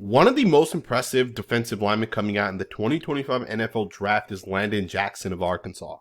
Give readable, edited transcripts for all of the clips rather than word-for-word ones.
One of the most impressive defensive linemen coming out in the 2025 NFL Draft is Landon Jackson of Arkansas.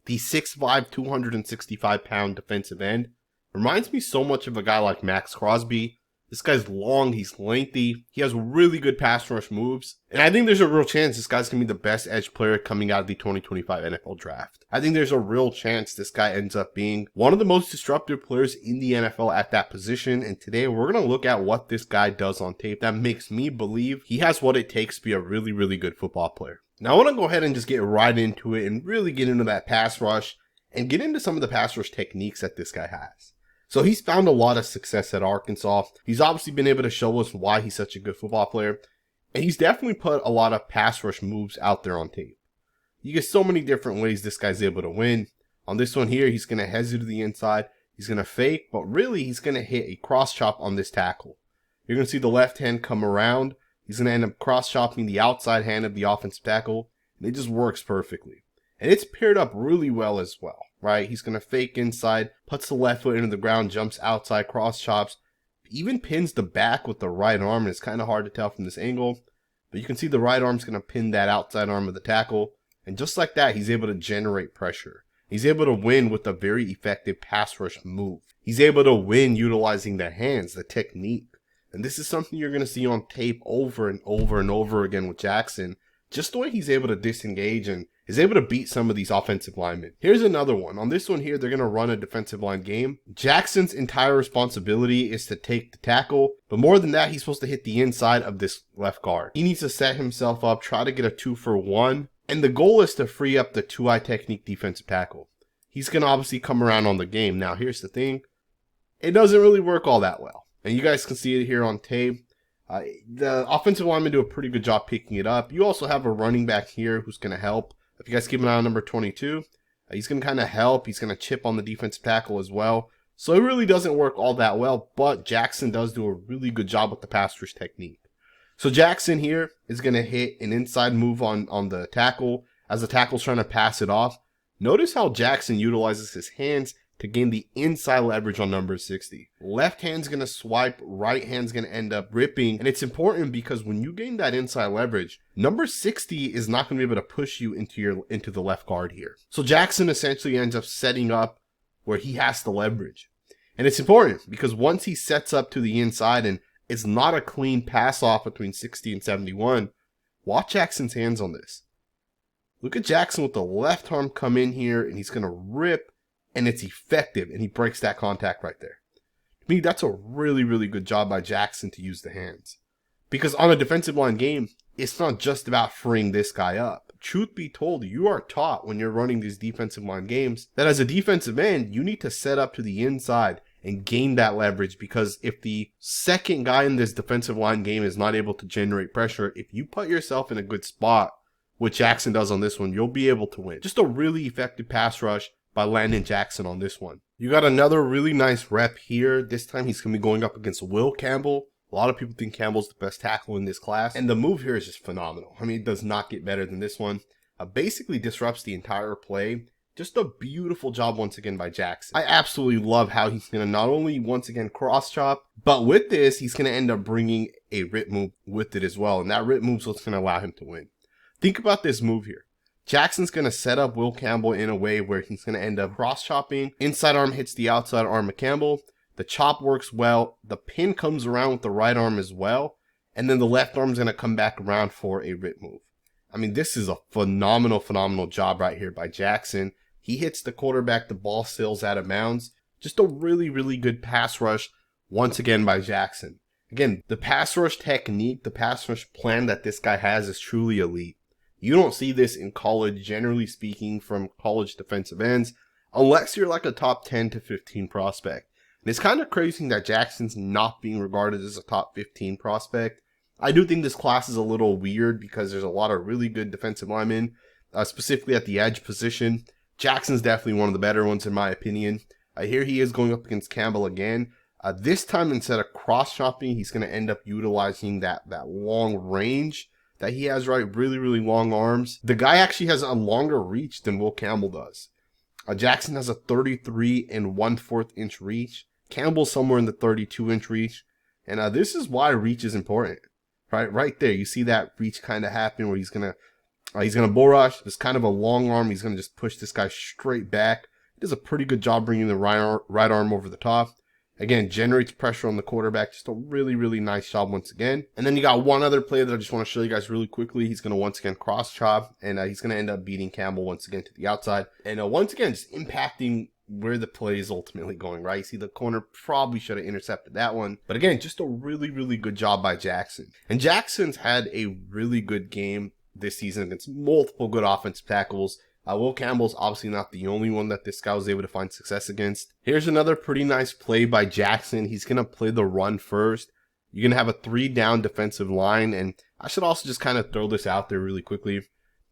The 6'5", 265-pound defensive end reminds me so much of a guy like Max Crosby. This guy's long, he's lengthy, he has really good pass rush moves, and I think there's a real chance this guy's going to be the best edge player coming out of the 2025 NFL Draft. I think there's a real chance this guy ends up being one of the most disruptive players in the NFL at that position, and today we're going to look at what this guy does on tape that makes me believe he has what it takes to be a really, really good football player. Now I want to go ahead and just get right into it and really get into that pass rush and get into some of the pass rush techniques that this guy has. So he's found a lot of success at Arkansas. He's obviously been able to show us why he's such a good football player. And he's definitely put a lot of pass rush moves out there on tape. You get so many different ways this guy's able to win. On this one here, he's going to hesitate to the inside. He's going to fake, but really he's going to hit a cross chop on this tackle. You're going to see the left hand come around. He's going to end up cross chopping the outside hand of the offensive tackle. And it just works perfectly. And it's paired up really well as well, right? He's going to fake inside, puts the left foot into the ground, jumps outside, cross chops, even pins the back with the right arm. And it's kind of hard to tell from this angle, but you can see the right arm's going to pin that outside arm of the tackle. And just like that, he's able to generate pressure. He's able to win with a very effective pass rush move. He's able to win utilizing the hands, the technique. And this is something you're going to see on tape over and over and over again with Jackson. Just the way he's able to disengage and is able to beat some of these offensive linemen. Here's another one. On this one here, they're going to run a defensive line game. Jackson's entire responsibility is to take the tackle, but more than that, he's supposed to hit the inside of this left guard. He needs to set himself up, try to get a 2-for-1, and the goal is to free up the 2-eye technique defensive tackle. He's going to obviously come around on the game. Now, here's the thing. It doesn't really work all that well, and you guys can see it here on tape. The offensive linemen do a pretty good job picking it up. You also have a running back here who's going to help. If you guys keep an eye on number 22, he's going to kind of help. He's going to chip on the defensive tackle as well. So it really doesn't work all that well, but Jackson does do a really good job with the pass rush technique. So Jackson here is going to hit an inside move on the tackle as the tackle's trying to pass it off. Notice how Jackson utilizes his hands to gain the inside leverage on number 60. Left hand's going to swipe, right hand's going to end up ripping. And it's important because when you gain that inside leverage, number 60 is not going to be able to push you into the left guard here. So Jackson essentially ends up setting up where he has the leverage. And it's important because once he sets up to the inside and it's not a clean pass off between 60 and 71, watch Jackson's hands on this. Look at Jackson with the left arm come in here and he's going to rip. And it's effective, and he breaks that contact right there. To me, that's a really, really good job by Jackson to use the hands. Because on a defensive line game, it's not just about freeing this guy up. Truth be told, you are taught when you're running these defensive line games that as a defensive end, you need to set up to the inside and gain that leverage. Because if the second guy in this defensive line game is not able to generate pressure, if you put yourself in a good spot, which Jackson does on this one, you'll be able to win. Just a really effective pass rush by Landon Jackson on this one. You got another really nice rep here. This time he's going to be going up against Will Campbell. A lot of people think Campbell's the best tackle in this class. And the move here is just phenomenal. I mean, it does not get better than this one. Basically disrupts the entire play. Just a beautiful job once again by Jackson. I absolutely love how he's going to not only once again cross chop, but with this, he's going to end up bringing a rip move with it as well. And that rip move is what's going to allow him to win. Think about this move here. Jackson's going to set up Will Campbell in a way where he's going to end up cross-chopping. Inside arm hits the outside arm of Campbell. The chop works well. The pin comes around with the right arm as well. And then the left arm's going to come back around for a rip move. I mean, this is a phenomenal, phenomenal job right here by Jackson. He hits the quarterback. The ball sails out of bounds. Just a really, really good pass rush once again by Jackson. Again, the pass rush technique, the pass rush plan that this guy has is truly elite. You don't see this in college, generally speaking, from college defensive ends, unless you're like a top 10 to 15 prospect. And it's kind of crazy that Jackson's not being regarded as a top 15 prospect. I do think this class is a little weird because there's a lot of really good defensive linemen, specifically at the edge position. Jackson's definitely one of the better ones in my opinion. Here he is going up against Campbell again. This time instead of cross-chopping, he's going to end up utilizing that long range that he has, right? Really, really long arms. The guy actually has a longer reach than Will Campbell does. Jackson has a 33 1/4 inch reach. Campbell's somewhere in the 32 inch reach. And this is why reach is important. Right there. You see that reach kind of happen where he's gonna bull rush. It's kind of a long arm. He's gonna just push this guy straight back. He does a pretty good job bringing the right arm over the top. Again, generates pressure on the quarterback. Just a really, really nice job once again. And then you got one other play that I just want to show you guys really quickly. He's going to once again cross chop, and he's going to end up beating Campbell once again to the outside. And once again, just impacting where the play is ultimately going, right? You see the corner probably should have intercepted that one. But again, just a really, really good job by Jackson. And Jackson's had a really good game this season against multiple good offensive tackles. Will Campbell's obviously not the only one that this guy was able to find success against. Here's another pretty nice play by Jackson. He's going to play the run first. You're going to have a 3-down defensive line. And I should also just kind of throw this out there really quickly. You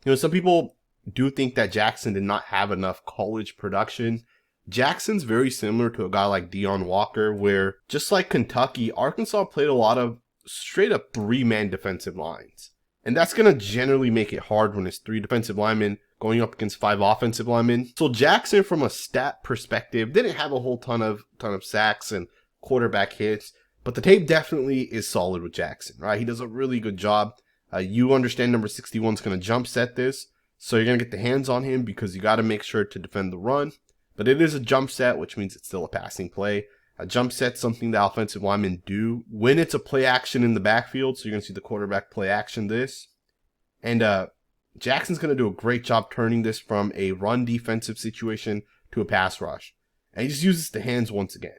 know, some people do think that Jackson did not have enough college production. Jackson's very similar to a guy like Deion Walker, where just like Kentucky, Arkansas played a lot of straight up 3-man defensive lines. And that's going to generally make it hard when it's 3 defensive linemen going up against 5 offensive linemen. So Jackson, from a stat perspective, didn't have a whole ton of sacks and quarterback hits, but the tape definitely is solid with Jackson, right? He does a really good job. You understand number 61 is going to jump set this, so you're going to get the hands on him because you got to make sure to defend the run. But it is a jump set, which means it's still a passing play. A jump set's something that offensive linemen do when it's a play action in the backfield. So you're going to see the quarterback play action this. And Jackson's going to do a great job turning this from a run defensive situation to a pass rush. And he just uses the hands once again,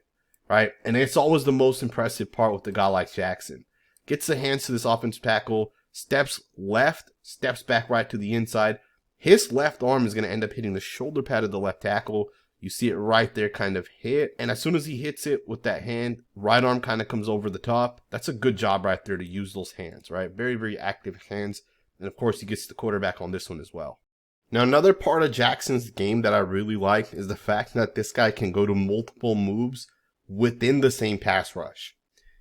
right? And it's always the most impressive part with a guy like Jackson. Gets the hands to this offensive tackle, steps left, steps back right to the inside. His left arm is going to end up hitting the shoulder pad of the left tackle. You see it right there kind of hit. And as soon as he hits it with that hand, right arm kind of comes over the top. That's a good job right there to use those hands, right? Very, very active hands. And of course, he gets the quarterback on this one as well. Now, another part of Jackson's game that I really like is the fact that this guy can go to multiple moves within the same pass rush.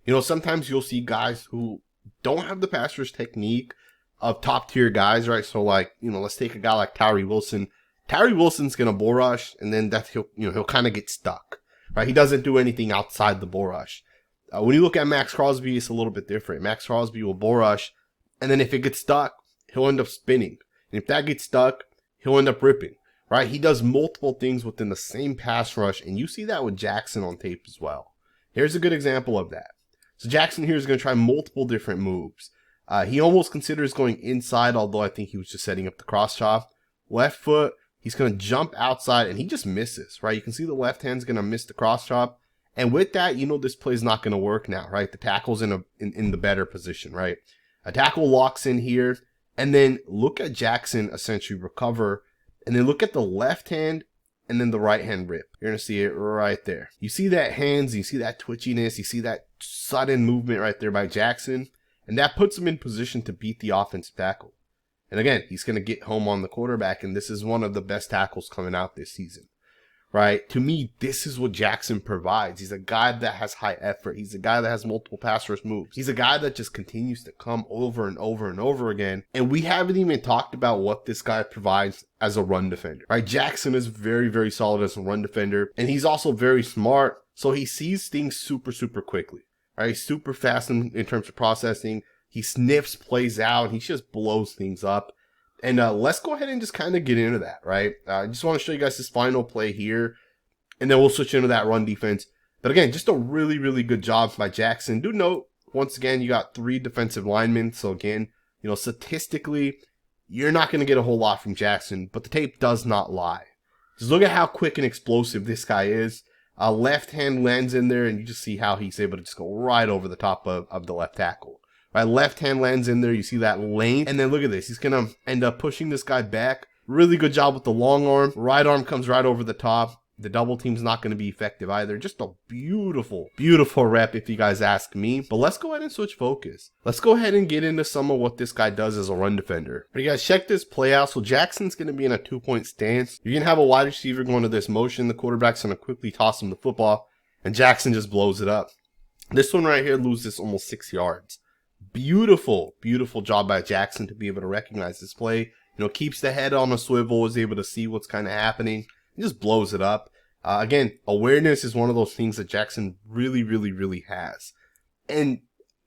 You know, sometimes you'll see guys who don't have the pass rush technique of top tier guys, right? So like, you know, let's take a guy like Tyree Wilson. Tyree Wilson's going to bull rush, and then he'll kind of get stuck, right? He doesn't do anything outside the bull rush. When you look at Max Crosby, it's a little bit different. Max Crosby will bull rush, and then if it gets stuck, he'll end up spinning. And if that gets stuck, he'll end up ripping, right? He does multiple things within the same pass rush, and you see that with Jackson on tape as well. Here's a good example of that. So Jackson here is going to try multiple different moves. He almost considers going inside, although I think he was just setting up the cross chop. Left foot, he's going to jump outside, and he just misses, right? You can see the left hand's going to miss the cross chop. And with that, you know this play's not going to work now, right? The tackle's in the better position, right? A tackle locks in here. And then look at Jackson essentially recover. And then look at the left hand and then the right hand rip. You're going to see it right there. You see that hands, you see that twitchiness, you see that sudden movement right there by Jackson. And that puts him in position to beat the offensive tackle. And again, he's going to get home on the quarterback. And this is one of the best tackles coming out this season. Right? To me, this is what Jackson provides. He's a guy that has high effort. He's a guy that has multiple pass rush moves. He's a guy that just continues to come over and over and over again. And we haven't even talked about what this guy provides as a run defender. Right? Jackson is very, very solid as a run defender. And he's also very smart. So he sees things super, super quickly. Right? He's super fast in terms of processing. He sniffs plays out. He just blows things up. And let's go ahead and just kind of get into that, right? I just want to show you guys this final play here, and then we'll switch into that run defense. But again, just a really, really good job by Jackson. Do note, once again, you got 3 defensive linemen. So again, you know, statistically, you're not going to get a whole lot from Jackson, but the tape does not lie. Just look at how quick and explosive this guy is. Left hand lands in there, and you just see how he's able to just go right over the top of the left tackle. Right, left hand lands in there. You see that lane. And then look at this. He's going to end up pushing this guy back. Really good job with the long arm. Right arm comes right over the top. The double team's not going to be effective either. Just a beautiful, beautiful rep if you guys ask me. But let's go ahead and switch focus. Let's go ahead and get into some of what this guy does as a run defender. But you guys, check this play out. So Jackson's going to be in a 2-point stance. You're going to have a wide receiver going to this motion. The quarterback's going to quickly toss him the football. And Jackson just blows it up. This one right here loses almost 6 yards. Beautiful, beautiful job by Jackson to be able to recognize this play. You know, keeps the head on a swivel, is able to see what's kind of happening, and just blows it up. Again, awareness is one of those things that Jackson really, really, really has. And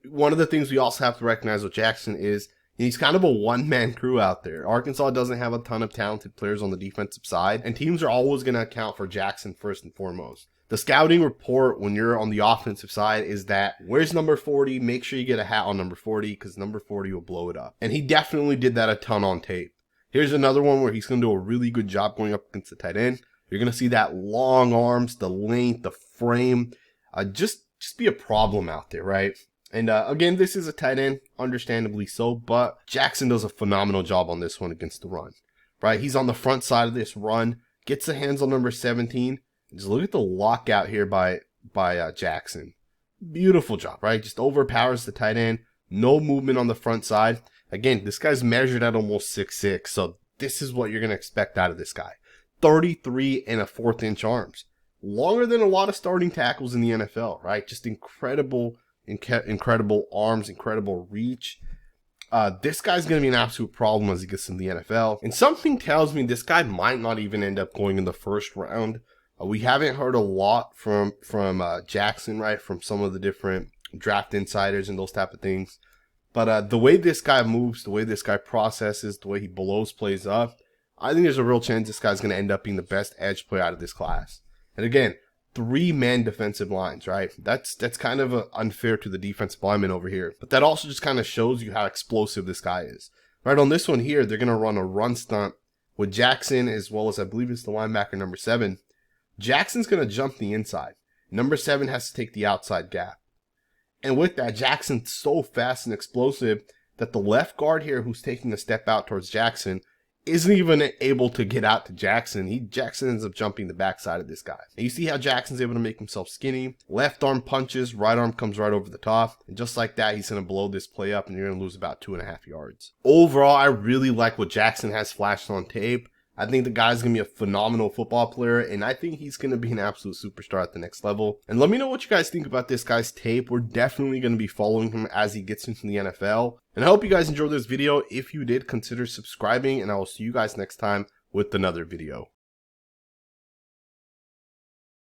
one of the things we also have to recognize with Jackson is he's kind of a one-man crew out there. Arkansas doesn't have a ton of talented players on the defensive side, and teams are always going to account for Jackson first and foremost. The scouting report when you're on the offensive side is that, where's number 40? Make sure you get a hat on number 40 because number 40 will blow it up. And he definitely did that a ton on tape. Here's another one where he's going to do a really good job going up against the tight end. You're going to see that long arms, the length, the frame, just be a problem out there, right? And again, this is a tight end, understandably so, but Jackson does a phenomenal job on this one against the run, right? He's on the front side of this run, gets the hands on number 17. Just look at the lockout here by Jackson. Beautiful job, right? Just overpowers the tight end. No movement on the front side. Again, this guy's measured at almost 6'6", so this is what you're going to expect out of this guy. 33 and a 1/4 inch arms. Longer than a lot of starting tackles in the NFL, right? Just incredible arms, incredible reach. This guy's going to be an absolute problem as he gets in the NFL. And something tells me this guy might not even end up going in the first round. We haven't heard a lot from Jackson, right? From some of the different draft insiders and those type of things. But the way this guy moves, the way this guy processes, the way he blows plays up, I think there's a real chance this guy's going to end up being the best edge player out of this class. And again, 3-man defensive lines, right? That's kind of unfair to the defensive lineman over here. But that also just kind of shows you how explosive this guy is. Right on this one here, they're going to run a run stunt with Jackson as well as I believe it's the linebacker number 7. Jackson's going to jump the inside. Number 7 has to take the outside gap. And with that, Jackson's so fast and explosive that the left guard here who's taking a step out towards Jackson isn't even able to get out to Jackson. Jackson ends up jumping the backside of this guy. And you see how Jackson's able to make himself skinny. Left arm punches, right arm comes right over the top. And just like that, he's going to blow this play up and you're going to lose about 2.5 yards. Overall, I really like what Jackson has flashed on tape. I think the guy's going to be a phenomenal football player, and I think he's going to be an absolute superstar at the next level. And let me know what you guys think about this guy's tape. We're definitely going to be following him as he gets into the NFL. And I hope you guys enjoyed this video. If you did, consider subscribing, and I will see you guys next time with another video.